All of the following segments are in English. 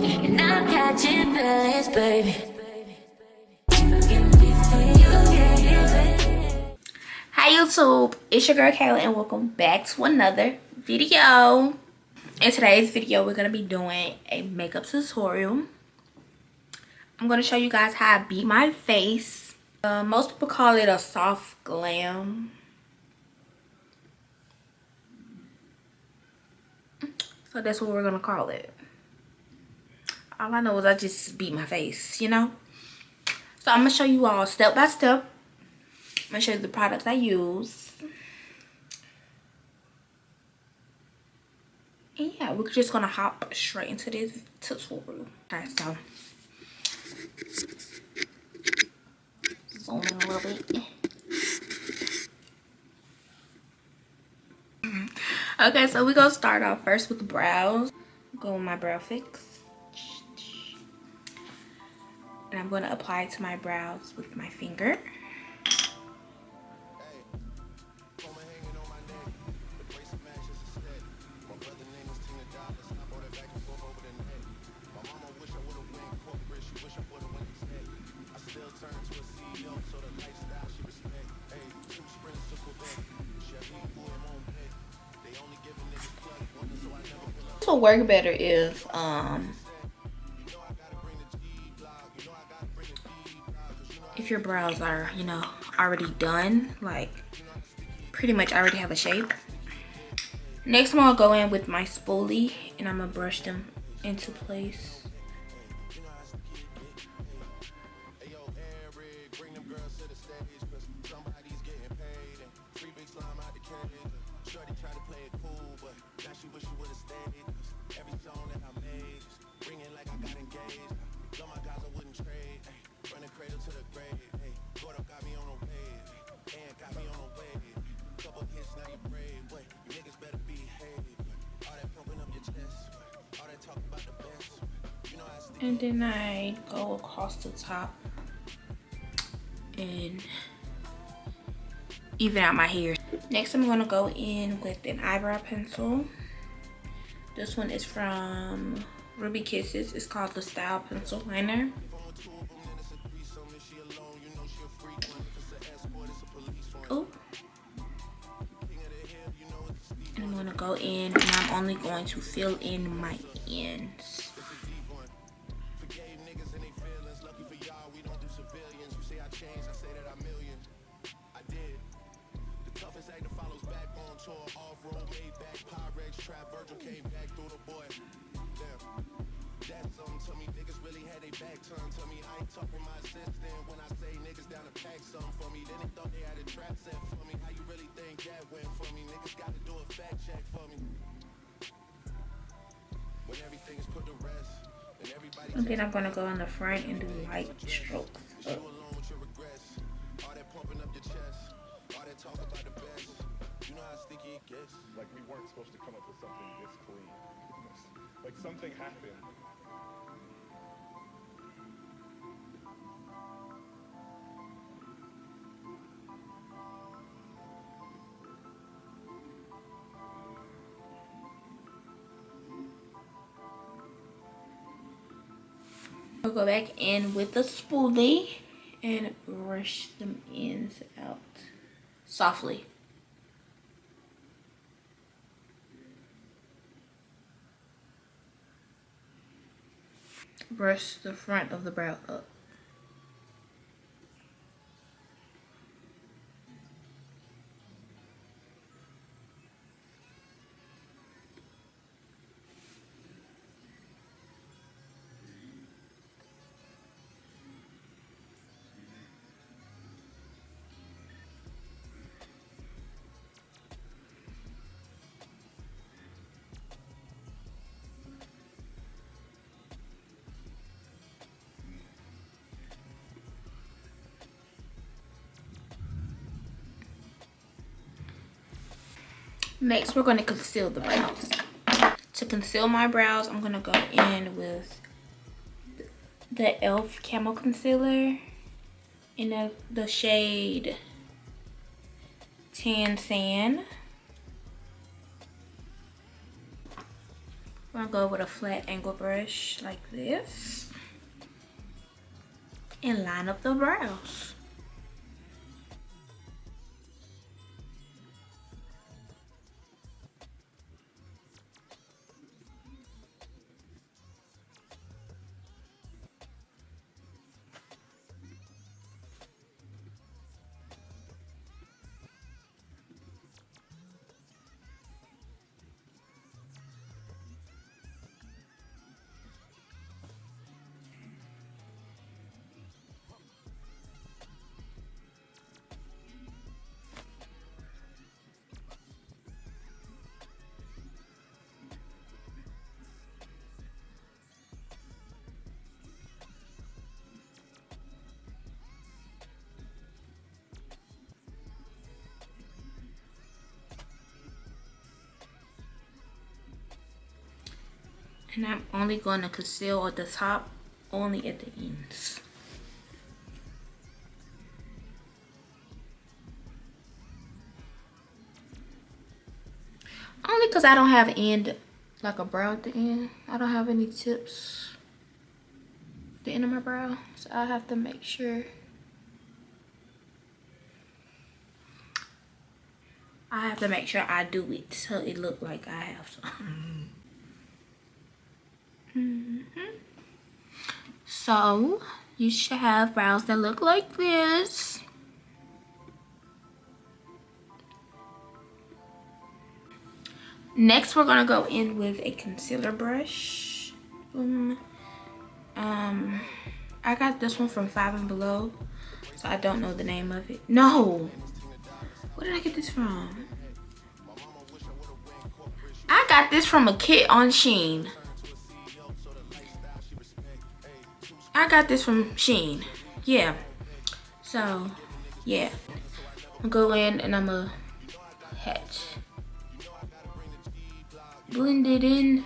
And I'm catching feelings, baby. Hi YouTube, it's your girl Kayla and welcome back to another video. In today's video, we're going to be doing a makeup tutorial. I'm going to show you guys how I beat my face. Most people call it a soft glam. So that's what we're going to call it. All I know is I just beat my face, you know. So I'm going to show you all step by step. I'm going to show you the products I use. And yeah, we're just going to hop straight into this tutorial. Alright, so zoom in a little bit. Okay, so we're going to start off first with the brows. Go with my brow fix. And I'm going to apply it to my brows with my finger. This will work better if your brows are, you know, already done, like pretty much already have a shape. Next, I'm gonna go in with my spoolie and I'm gonna brush them into place. And then I go across the top and even out my hair. Next, I'm gonna go in with an eyebrow pencil. This one is from Ruby Kisses. It's called the Style Pencil Liner. Oh. And I'm gonna go in and I'm only going to fill in my ends. And then I'm gonna go in the front and do light strokes up. Like, we weren't supposed to come up with something this clean. Like, something happened. I'll go back in with the spoolie and brush them ends out softly. Brush the front of the brow up. Next, we're going to conceal the brows. To conceal my brows, I'm going to go in with the e.l.f. Camo Concealer in the shade Tan Sand. I'm gonna go with a flat angle brush like this and line up the brows. And I'm only going to conceal at the top, only at the ends. Only because I don't have end, like a brow at the end. I don't have any tips at the end of my brow. So I have to make sure. I have to make sure I do it so it look like I have some. So you should have brows that look like this. Next, we're gonna go in with a concealer brush. Boom. I got this one from Five and Below, so I don't know the name of it. No, where did I get this from? I got this from a kit on Shein. I got this from Shein. Yeah. So, yeah. I'll go in and I'm gonna hatch. Blend it in.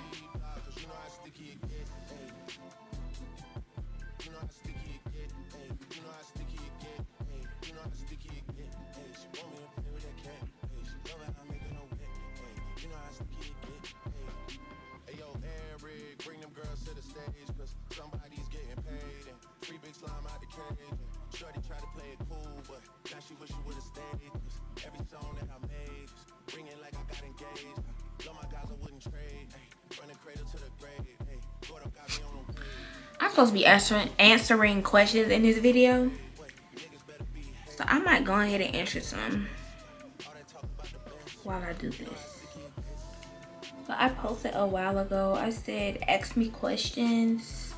I'm supposed to be answering questions in this video, so I might go ahead and answer some while I do this. So I posted a while ago, I said ask me questions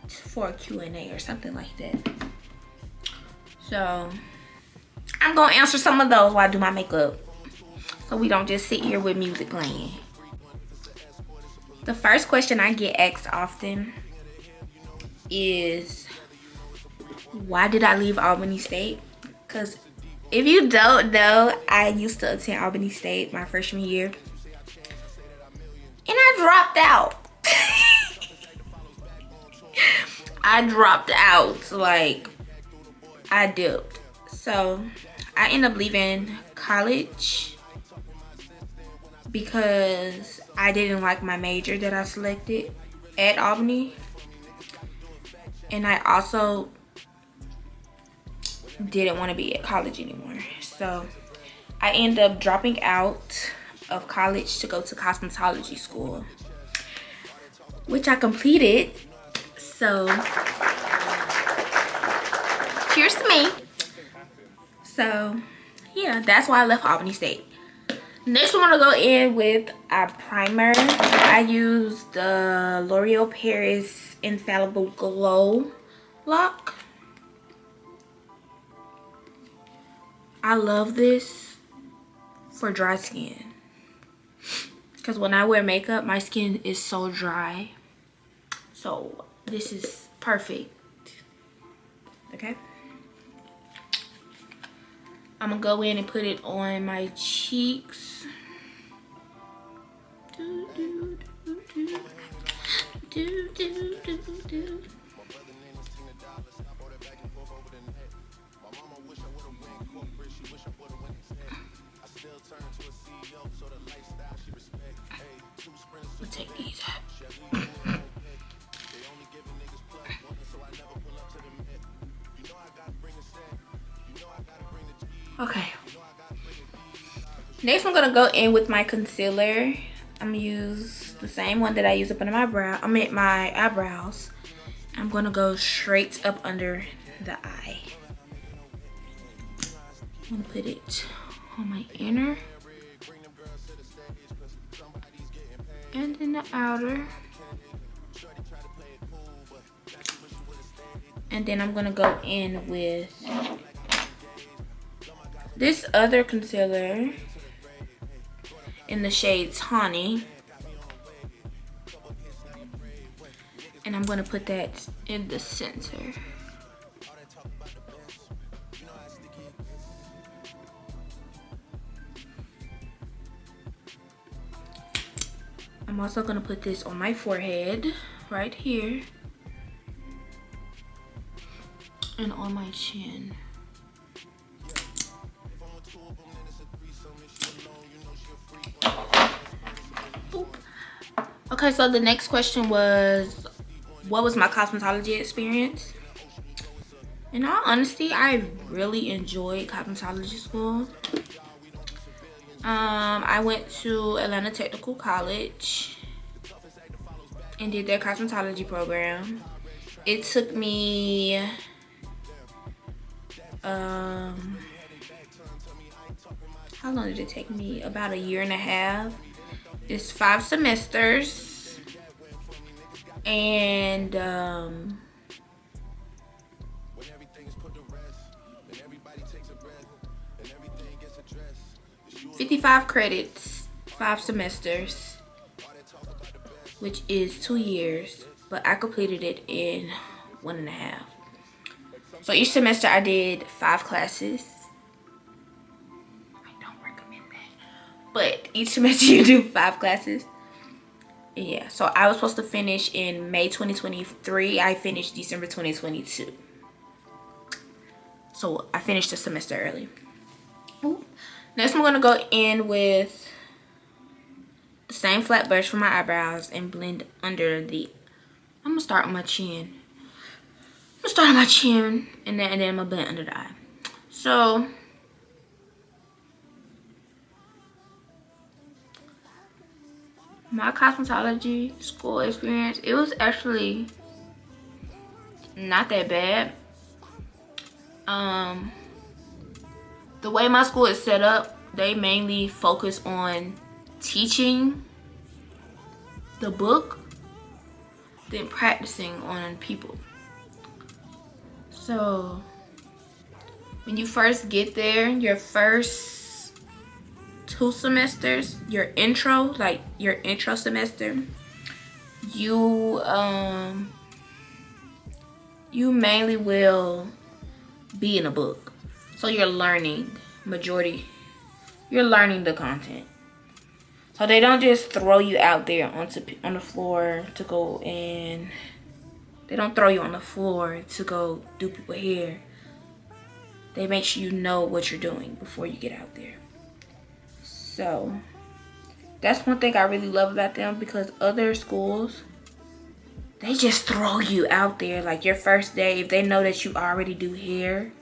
for a Q&A or something like that. So I'm gonna answer some of those while I do my makeup, so we don't just sit here with music playing. The first question I get asked often is, why did I leave Albany State? Because if you don't know, I used to attend Albany State my freshman year, and I dropped out. I dropped out, like I dipped. So I ended up leaving college because I didn't like my major that I selected at Albany, and I also didn't want to be at college anymore. So I ended up dropping out of college to go to cosmetology school, which I completed. So cheers to me. So yeah, that's why I left Albany State. Next, we're gonna go in with our primer. I used the L'Oreal Paris Infallible Glow Lock. I love this for dry skin, because when I wear makeup, my skin is so dry. So this is perfect. Okay. I'm gonna go in and put it on my cheeks. Let's take these out. Okay. Next, I'm gonna go in with my concealer. I'm gonna use the same one that I use up under my my eyebrows. I'm gonna go straight up under the eye. I'm gonna put it on my inner and then the outer. And then I'm gonna go in with this other concealer in the shade Tawny. And I'm gonna put that in the center. I'm also gonna put this on my forehead, right here. And on my chin. Oop. Okay, so the next question was, what was my cosmetology experience? In all honesty, I really enjoyed cosmetology school. I went to Atlanta Technical College and did their cosmetology program. It took me how long did it take me? About 1.5 years. It's 5 semesters, and 55 credits, 5 semesters, which is 2 years, but I completed it in 1.5. So each semester I did 5 classes. I don't recommend that, but each semester you do 5 classes. Yeah, so I was supposed to finish in May 2023. I finished December 2022. So I finished a semester early. Ooh. Next, I'm gonna go in with the same flat brush for my eyebrows and blend under the. I'm gonna start on my chin. And then I'm gonna blend under the eye. So my cosmetology school experience, it was actually not that bad. The way my school is set up, they mainly focus on teaching the book than practicing on people. So when you first get there, your first 2 semesters, your intro semester, you mainly will be in a book. So you're learning you're learning the content. So they don't just throw you out there on the floor to go and they don't throw you on the floor to go do people's hair. They make sure you know what you're doing before you get out there. So that's one thing I really love about them, because other schools, they just throw you out there. Like your first day, if they know that you already do hair,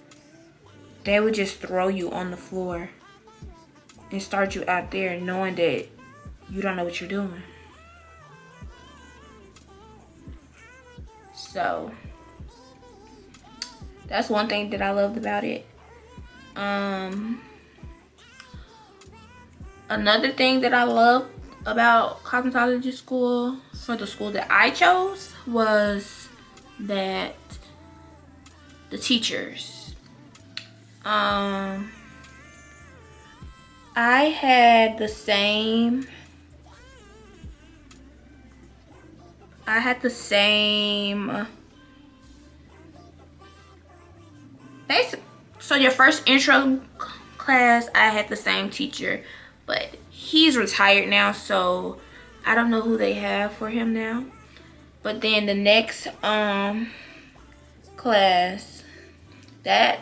they would just throw you on the floor and start you out there knowing that you don't know what you're doing. So that's one thing that I loved about it. Another thing that I loved about cosmetology school, for the school that I chose, was that the teachers. I had the same basic. So your first intro class, I had the same teacher, but he's retired now, so I don't know who they have for him now. But then the next class, that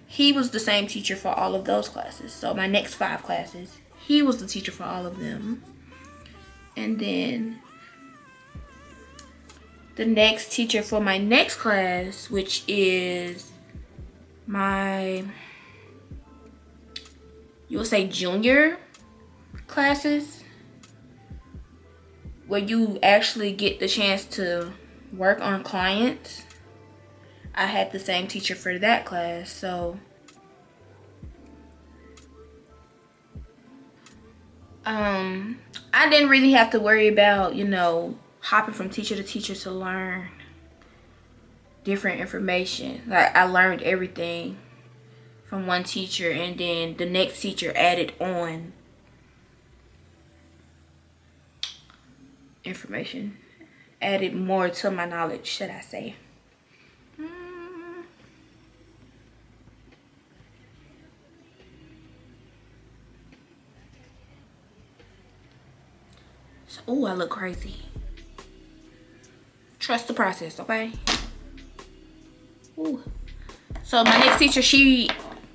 he was the same teacher for all of those classes. So my next 5 classes, he was the teacher for all of them. And then the next teacher for my next class, which is my, you will say junior classes, where you actually get the chance to work on clients. I had the same teacher for that class, so I didn't really have to worry about, you know, hopping from teacher to teacher to learn different information. Like, I learned everything from one teacher, and then the next teacher added on information, added more to my knowledge, should I say. So, oh, I look crazy. Trust the process, okay? Ooh. So my next teacher,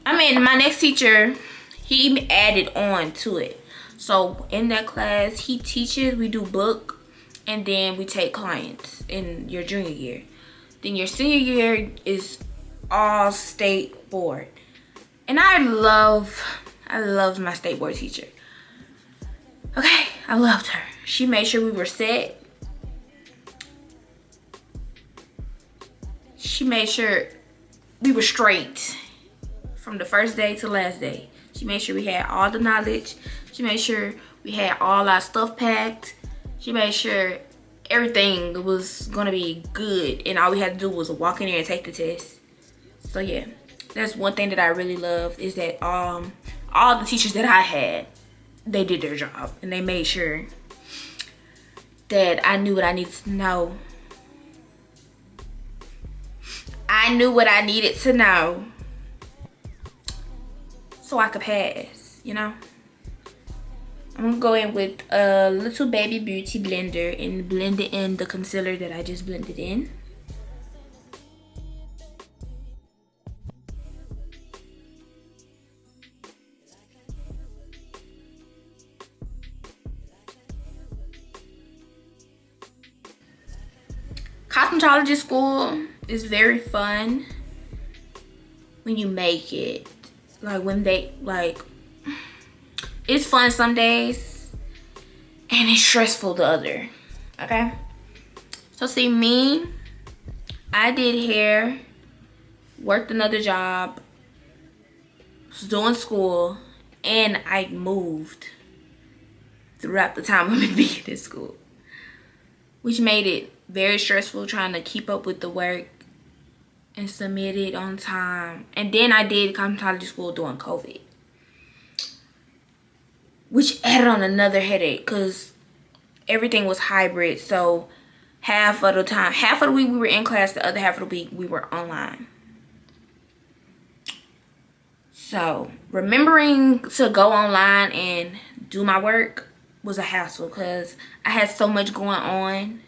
my next teacher, he added on to it. So in that class, he teaches, we do book, and then we take clients in your junior year. Then your senior year is all state board. And I love my state board teacher. Okay, I loved her. She made sure we were set. She made sure we were straight from the first day to last day. She made sure we had all the knowledge. She made sure we had all our stuff packed. She made sure everything was gonna be good, and all we had to do was walk in there and take the test. So yeah, that's one thing that I really love, is that all the teachers that I had, they did their job, and they made sure that I knew what I needed to know. I knew what I needed to know so I could pass, you know? I'm gonna go in with a little baby beauty blender and blend it in the concealer that I just blended in. Cosmetology school is very fun when you make it. Like, when they, like, it's fun some days and it's stressful the other, okay? So see, me, I did hair, worked another job, was doing school, and I moved throughout the time of me being in school, which made it very stressful trying to keep up with the work and submit it on time. And then I did cosmetology school during COVID, which added on another headache because everything was hybrid. So half of the week we were in class, the other half of the week we were online. So remembering to go online and do my work was a hassle because I had so much going on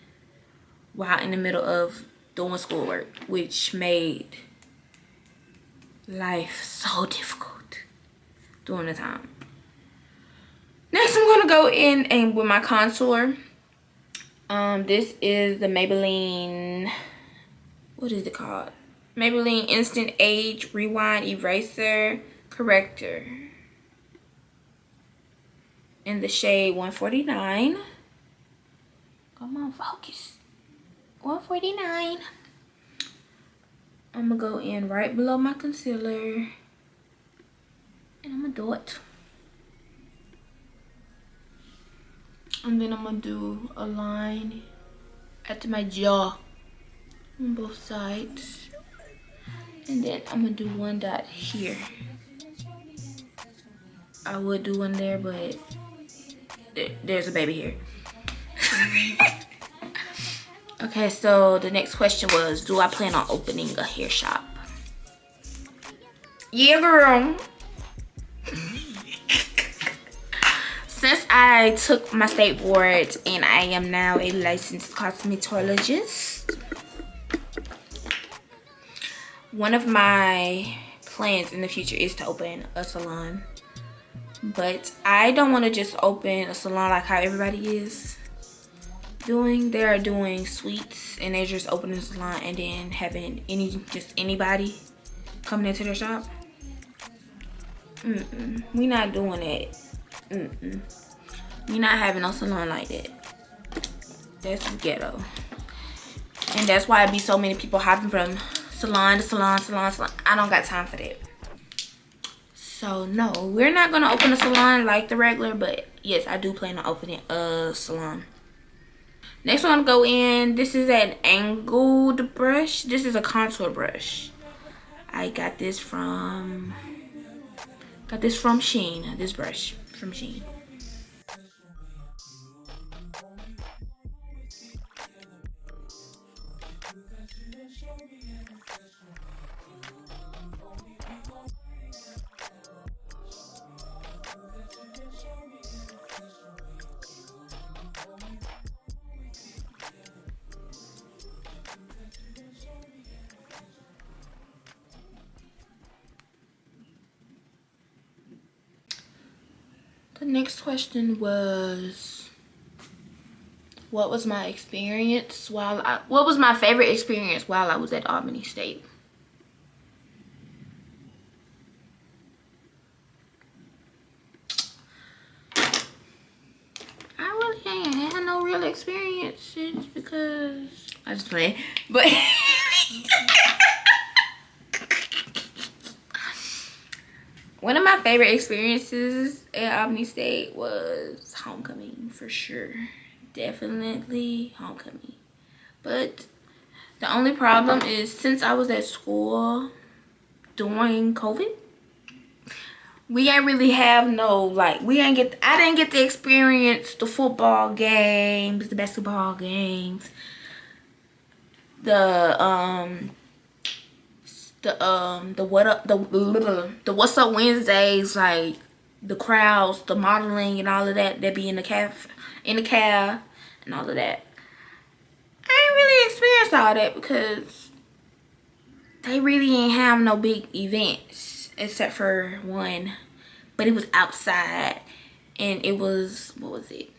while in the middle of doing schoolwork, which made life so difficult during the time. Next, I'm gonna go in and with my contour. This is the Maybelline, what is it called? Maybelline Instant Age Rewind Eraser Corrector in the shade 149. Come on, focus. 149. I'm gonna go in right below my concealer, and I'm gonna do it. And then I'm gonna do a line at my jaw on both sides, and then I'm gonna do one dot here. I would do one there, but there's a baby here. Okay, so the next question was, do I plan on opening a hair shop? Yeah, girl. Since I took my state board and I am now a licensed cosmetologist, one of my plans in the future is to open a salon. But I don't want to just open a salon like how everybody is. They are doing suites, and they're just opening a salon and then having anybody coming into their shop. We not doing it. We not having no salon like that. That's ghetto. And that's why it be so many people hopping from salon to salon. I don't got time for that. So no, we're not gonna open a salon like the regular, but yes, I do plan on opening a salon. Next one I'm gonna go in, this is an angled brush. This is a contour brush. I got this from Shein, this brush from Shein. The next question was, what was my experience what was my favorite experience while I was at Albany State? I really ain't had no real experiences because I just play, but one of my favorite experiences at Albany State was homecoming, for sure. Definitely homecoming. But the only problem is, since I was at school during COVID, we ain't really have no, like, I didn't get to experience the football games, the basketball games, the What's Up Wednesdays, like the crowds, the modeling and all of that be in the caf and all of that. I ain't really experienced all that because they really ain't have no big events except for one, but it was outside, and it was, what was it?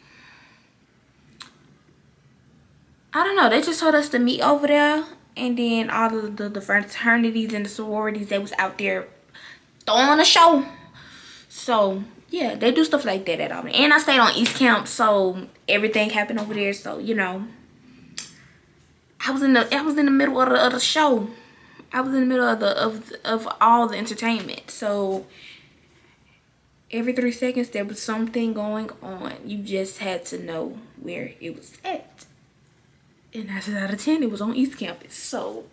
I don't know, they just told us to meet over there, and then all of the fraternities and the sororities, they was out there throwing a show. So yeah, they do stuff like that at Albany. And I stayed on East Camp, so everything happened over there. So, you know, I was in the middle of the show. I was in the middle of all the entertainment. So every 3 seconds there was something going on. You just had to know where it was at. And 9 out of 10, it was on East Campus. So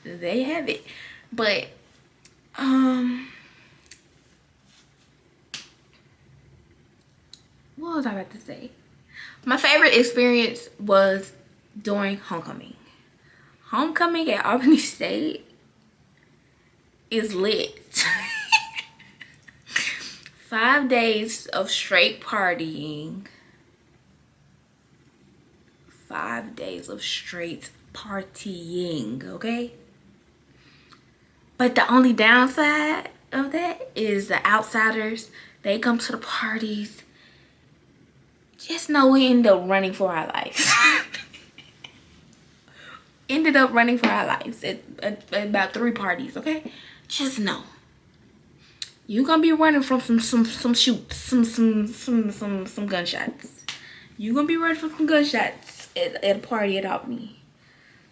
they have it. But what was I about to say? My favorite experience was during homecoming. Homecoming at Albany State is lit. 5 days of straight partying. 5 days of straight partying, okay? But the only downside of that is the outsiders. They come to the parties. Just know we end up running for our lives. Ended up running for our lives at about 3 parties, okay? Just know. You gonna be running from some shoots, some gunshots. You gonna be running from some gunshots at a party at Albany.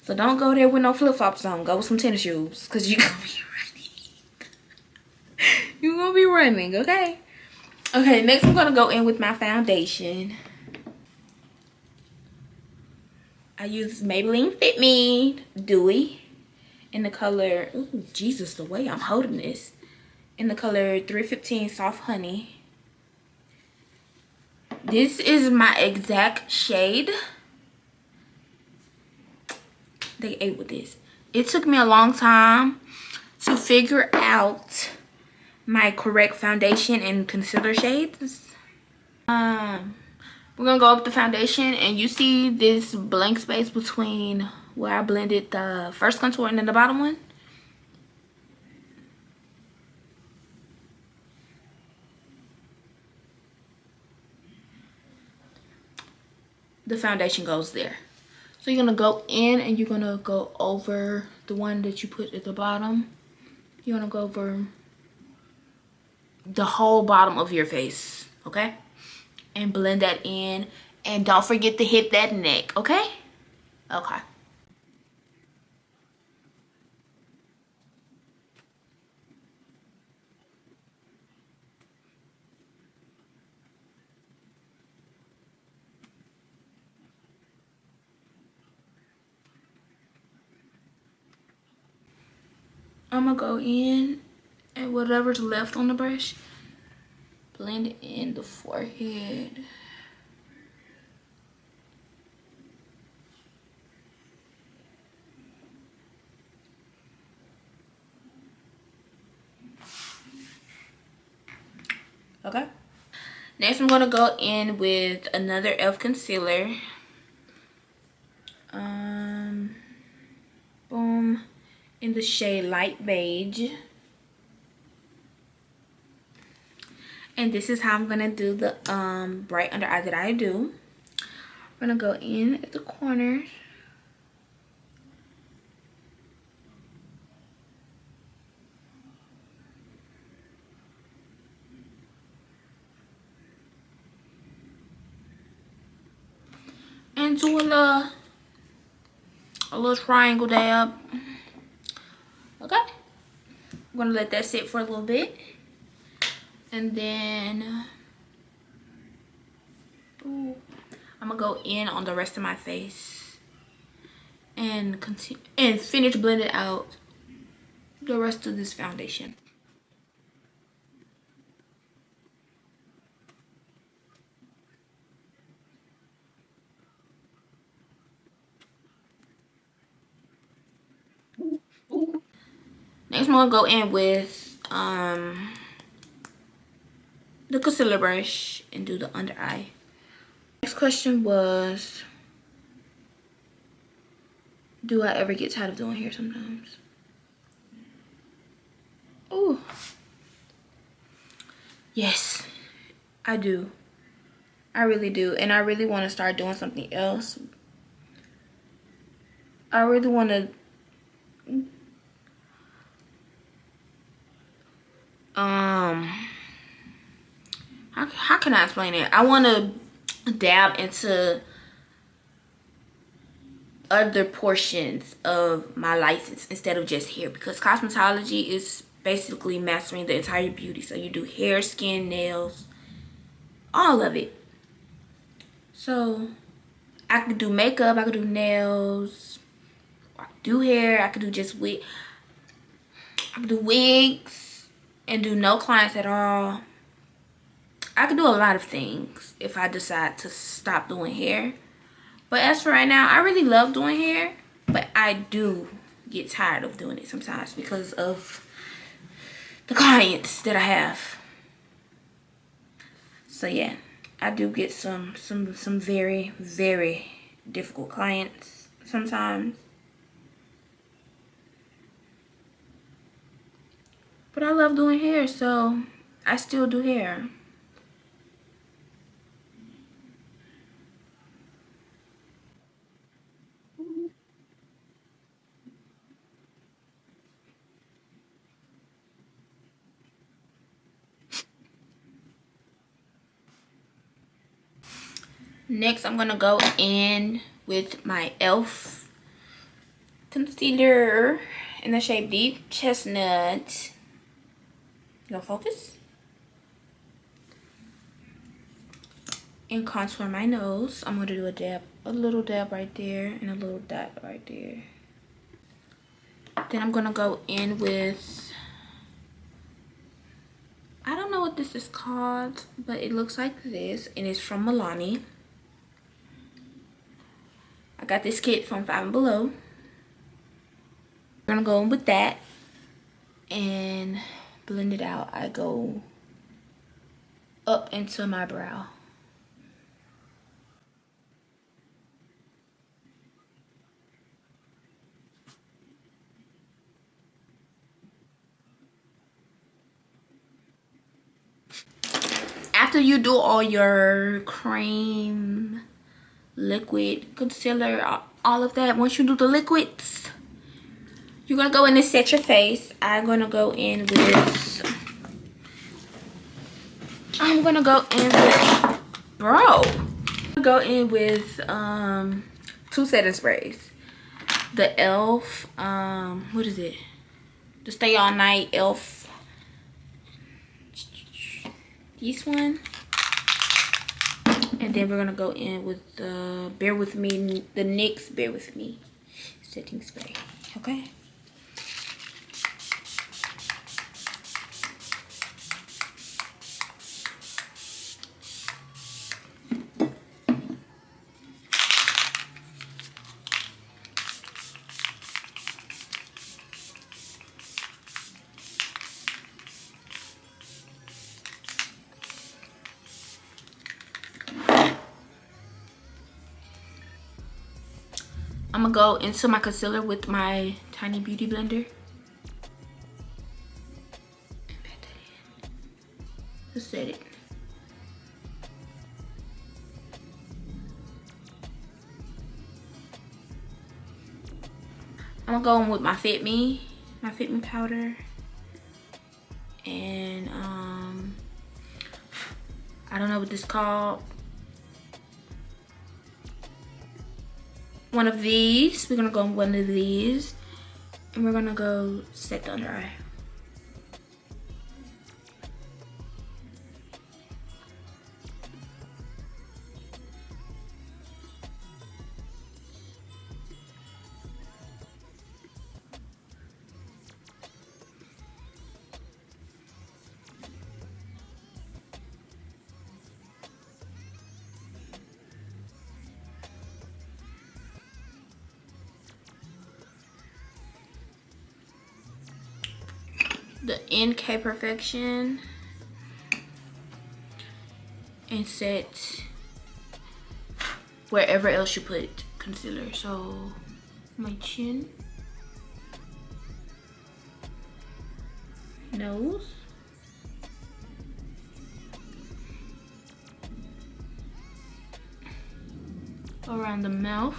So don't go there with no flip-flops on. Go with some tennis shoes, cause you gonna be running. You gonna be running, okay? Okay, next I'm gonna go in with my foundation. I use Maybelline Fit Me Dewy in the color, ooh, Jesus, the way I'm holding this. In the color 315 Soft Honey. This is my exact shade. They ate with this. It took me a long time to figure out my correct foundation and concealer shades. We're gonna go up the foundation, and you see this blank space between where I blended the first contour and then the bottom one. the foundation goes there. So you're gonna go in and you're gonna go over the one that you put at the bottom. You're gonna go over the whole bottom of your face, okay? And blend that in. And don't forget to hit that neck, okay? Okay. I'm gonna go in and whatever's left on the brush, blend it in the forehead. Okay. Next, I'm gonna go in with another e.l.f. concealer. Boom, in the shade light beige. And this is how I'm gonna do the bright under eye that I do. I'm gonna go in at the corners. And do a little triangle dab. Okay. I'm gonna let that sit for a little bit. And then ooh, I'm gonna go in on the rest of my face and continue and finish blending out the rest of this foundation. Next, I'm gonna go in with the concealer brush and do the under eye. Next question was, do I ever get tired of doing hair sometimes? Ooh. Yes, I do. I really do. And I really want to start doing something else. I really want to how can I explain it? I want to dab into other portions of my license instead of just hair, because cosmetology is basically mastering the entire beauty. So you do hair, skin, nails, all of it. So I could do makeup, I could do nails, I could do hair, I could do just wig, I could do wigs and do no clients at all. I could do a lot of things if I decide to stop doing hair. But as for right now, I really love doing hair, but I do get tired of doing it sometimes because of the clients that I have. So yeah, I do get some very, very difficult clients sometimes. But I love doing hair, so I still do hair. Next, I'm gonna go in with my e.l.f. concealer in the shade Deep Chestnut. You gonna focus? And contour my nose. I'm gonna do a dab, a little dab right there, and a little dot right there. Then I'm gonna go in with, I don't know what this is called, but it looks like this, and it's from Milani. I got this kit from Five and Below. I'm gonna go in with that and blend it out. I go up into my brow. After you do all your cream liquid concealer, all of that. Once you do the liquids, you're gonna go in and set your face. I'm gonna go in with bro. Go in with 2 setting sprays. The elf what is it, the stay all night elf, this one. And then we're gonna go in with the bear with me, the NYX bear with me setting spray. Okay, I'm gonna go into my concealer with my tiny beauty blender. Just set it. I'm gonna go in with my Fit Me powder, and I don't know what this is called. One of these. We're gonna go in one of these, and we're gonna go set the under eye. The NK Perfection, and set wherever else you put concealer. So my chin, nose, around the mouth,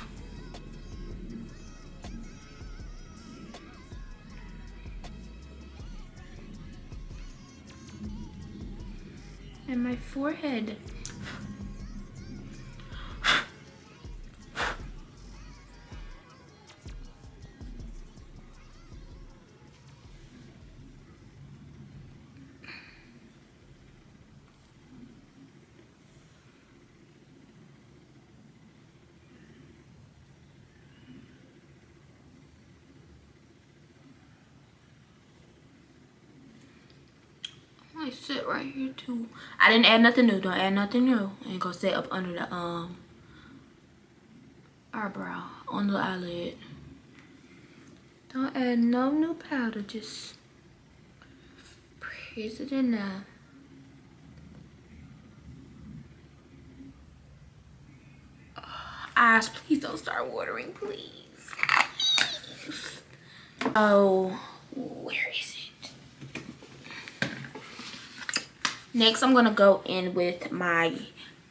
and my forehead. I sit right here too. I didn't add nothing new. Don't add nothing new. And go set up under the eyebrow, on the eyelid. Don't add no new powder. Just press it in there. Eyes, please don't start watering, please. Oh, where is it? Next, I'm gonna go in with my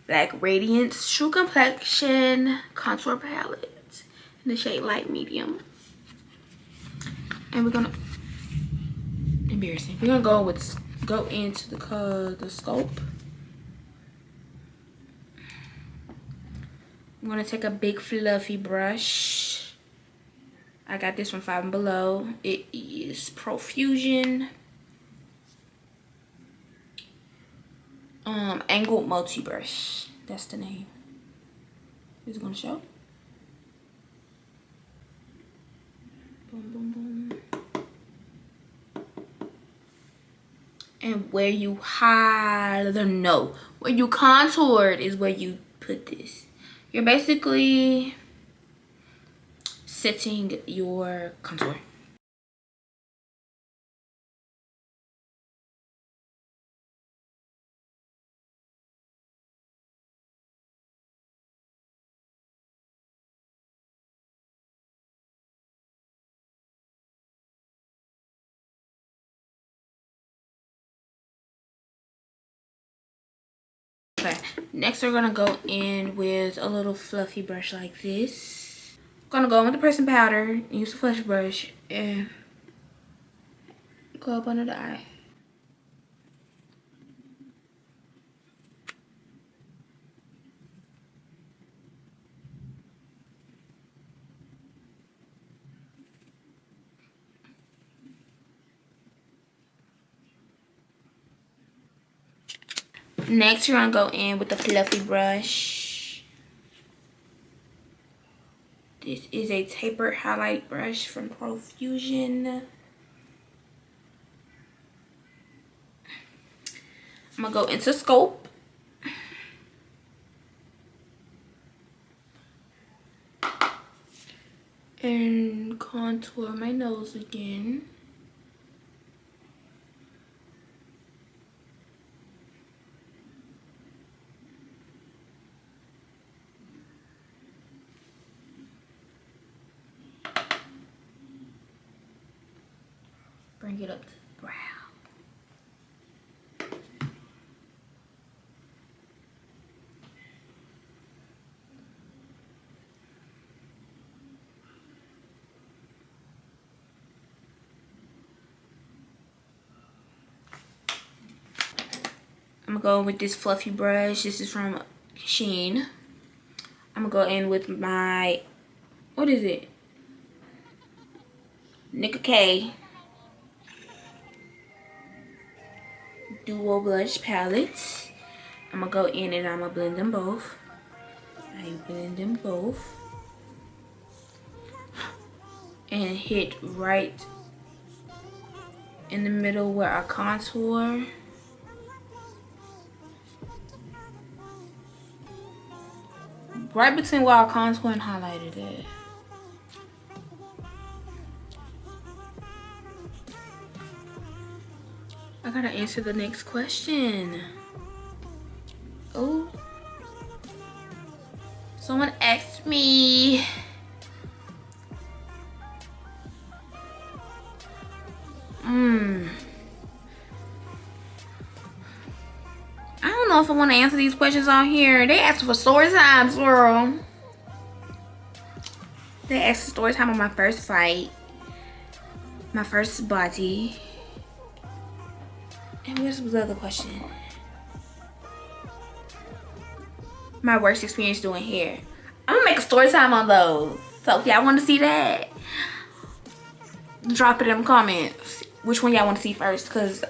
Black Radiance True Complexion Contour Palette in the shade Light Medium. And we're gonna, embarrassing. We're gonna go into the scope. I'm gonna take a big fluffy brush. I got this from Five and Below. It is Profusion angled multi brush. That's the name. Is it gonna show? Boom, boom, boom. And where you where you contoured is where you put this. You're basically setting your contour. Okay, next we're gonna go in with a little fluffy brush like this. Gonna go in with the pressing powder, use the fluffy brush, and go up under the eye. Next, you're gonna go in with the fluffy brush. This is a tapered highlight brush from Profusion. I'm gonna go into Scope. And contour my nose again. Bring it up to the brow. I'm gonna go with this fluffy brush. This is from Shein. I'm gonna go in with my, what is it? Nicka K Duo Blush Palette. I'm gonna go in and I'm gonna blend them both. I blend them both. And hit right in the middle where I contour. Right between where I contour and highlighted it. I gotta answer the next question. Oh. Someone asked me. I don't know if I want to answer these questions on here. They asked for story times, girl. They asked for story time on my first fight. My first body. And where's the other question? My worst experience doing hair. I'm gonna make a story time on those. So if y'all want to see that, drop it in the comments. Which one y'all want to see first? Cause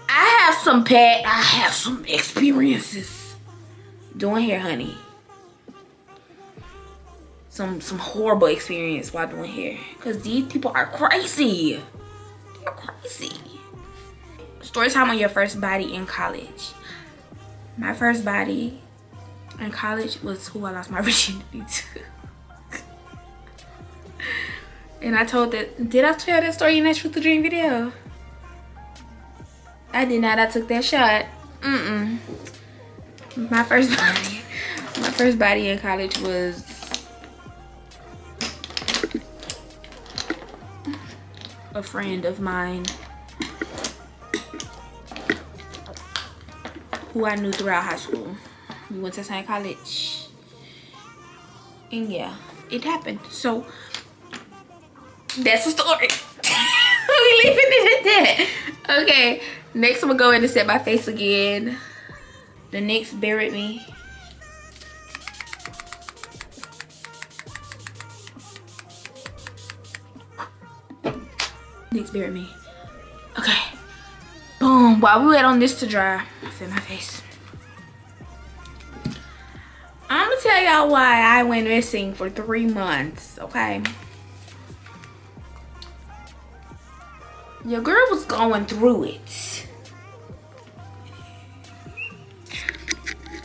I have some experiences doing hair, honey. Some horrible experience while doing hair. Cause these people are crazy. They're crazy. Story time on your first body in college. My first body in college was who I lost my virginity to. And I told that, did I tell that story in that Truth or Dream video? I did not. I took that shot. My first body in college was a friend of mine who I knew throughout high school. We went to the same college. And yeah, it happened. So that's the story. We leaving it at that. Okay, next I'm gonna go in and set my face again. The NYX Bear With Me. NYX Bear With Me. Okay. Boom. While we wait on this to dry, I set my face. I'm gonna tell y'all why I went missing for 3 months, okay? Your girl was going through it.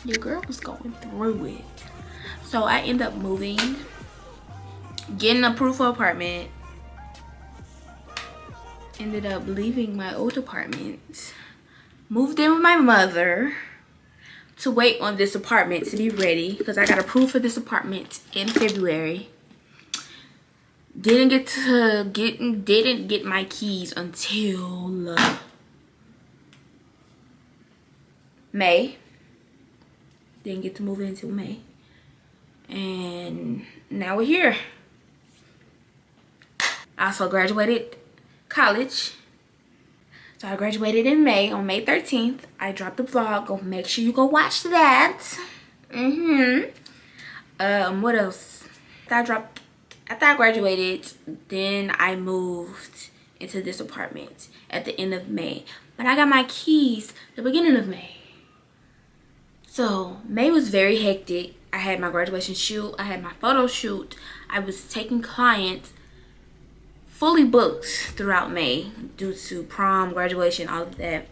Your girl was going through it. So I ended up moving, getting a proof of apartment. Ended up leaving my old apartment. Moved in with my mother to wait on this apartment to be ready because I got a proof for this apartment in February. Didn't get my keys until May. Didn't get to move in until May. And now we're here. I also graduated college. So I graduated in May, on May 13th. I dropped the vlog. Go make sure you go watch that. What else? After I graduated, then I moved into this apartment at the end of May. But I got my keys the beginning of May. So May was very hectic. I had my graduation shoot. I had my photo shoot. I was taking clients, fully booked throughout May due to prom, graduation, all of that.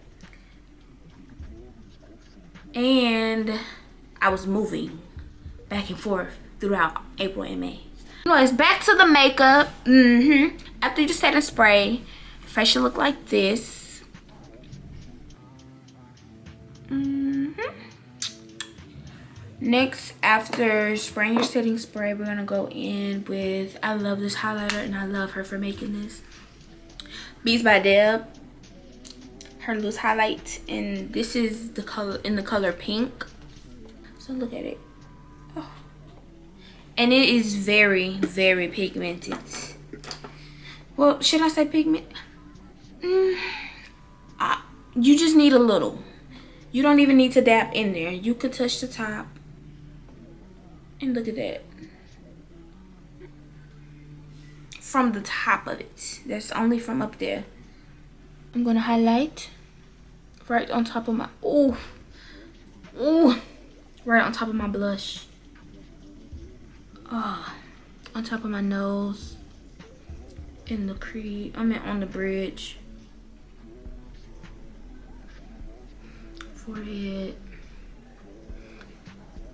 And I was moving back and forth throughout April and May. Anyways, back to the makeup. After you just set and spray, your face should look like this. Next, after spraying your setting spray, we're gonna go in with, I love this highlighter and I love her for making this. Beads by Deb, her loose highlight, and this is the color in the color pink. So look at it. Oh. And it is very, very pigmented. Well, should I say pigment? You just need a little. You don't even need to dab in there. You could touch the top. And look at that. From the top of it. That's only from up there. I'm gonna highlight right on top of my, right on top of my blush. On top of my nose. In the crease, on the bridge. Forehead.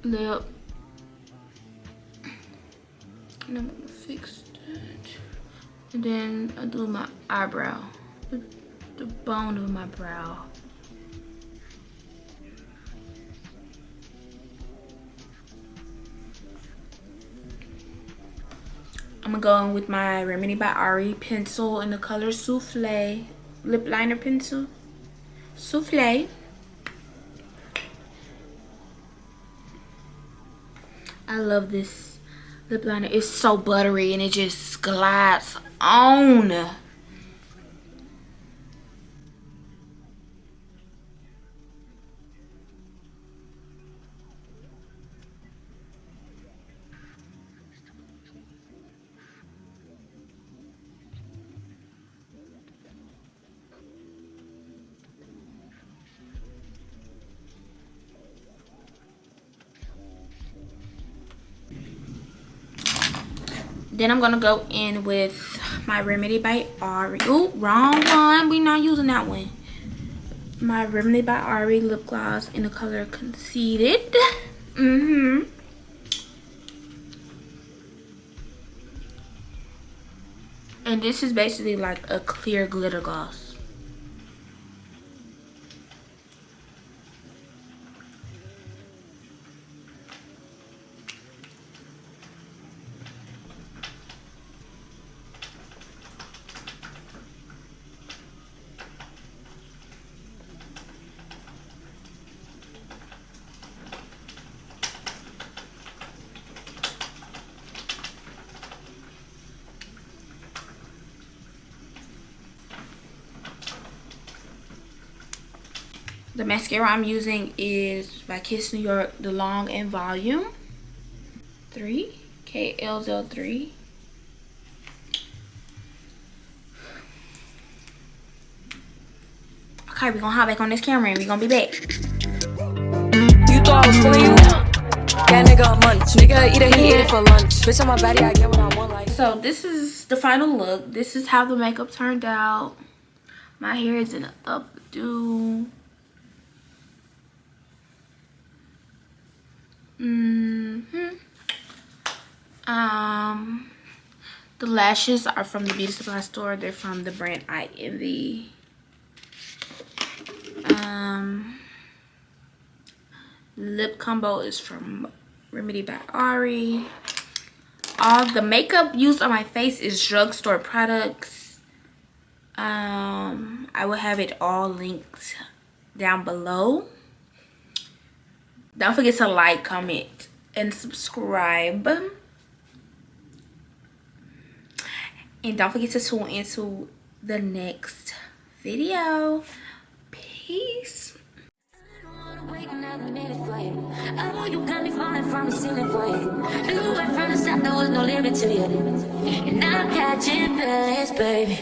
Lip. And I'm gonna fix that. And then I do my eyebrow. The bone of my brow. I'm gonna go in with my Remedy by Ari pencil in the color Souffle. Lip liner pencil. Souffle. I love this lip liner. It's so buttery and it just glides on. Then I'm gonna go in with my Remedy by Ari. Ooh, wrong one. We're not using that one. My Remedy by Ari lip gloss in the color Conceited. And this is basically like a clear glitter gloss. The mascara I'm using is by Kiss New York, the Long and Volume 3, KLZ3. Okay, we're gonna hop back on this camera and we're gonna be back. You thought I was fooling you? That nigga a munch. Nigga eat it, he ate it for lunch. Bitch on my body, I get what I want. Like. So this is the final look. This is how the makeup turned out. My hair is in an updo. The lashes are from the beauty supply store. They're from the brand I Envy. Lip combo is from Remedy by Ari. All the makeup used on my face is drugstore products. I will have it all linked down below. Don't forget to like, comment, and subscribe. And don't forget to tune into the next video. Peace. Wait another minute for you. Oh, you got me falling from the ceiling for you. Knew it from the start there was no limit to you. And I'm catching feelings, baby.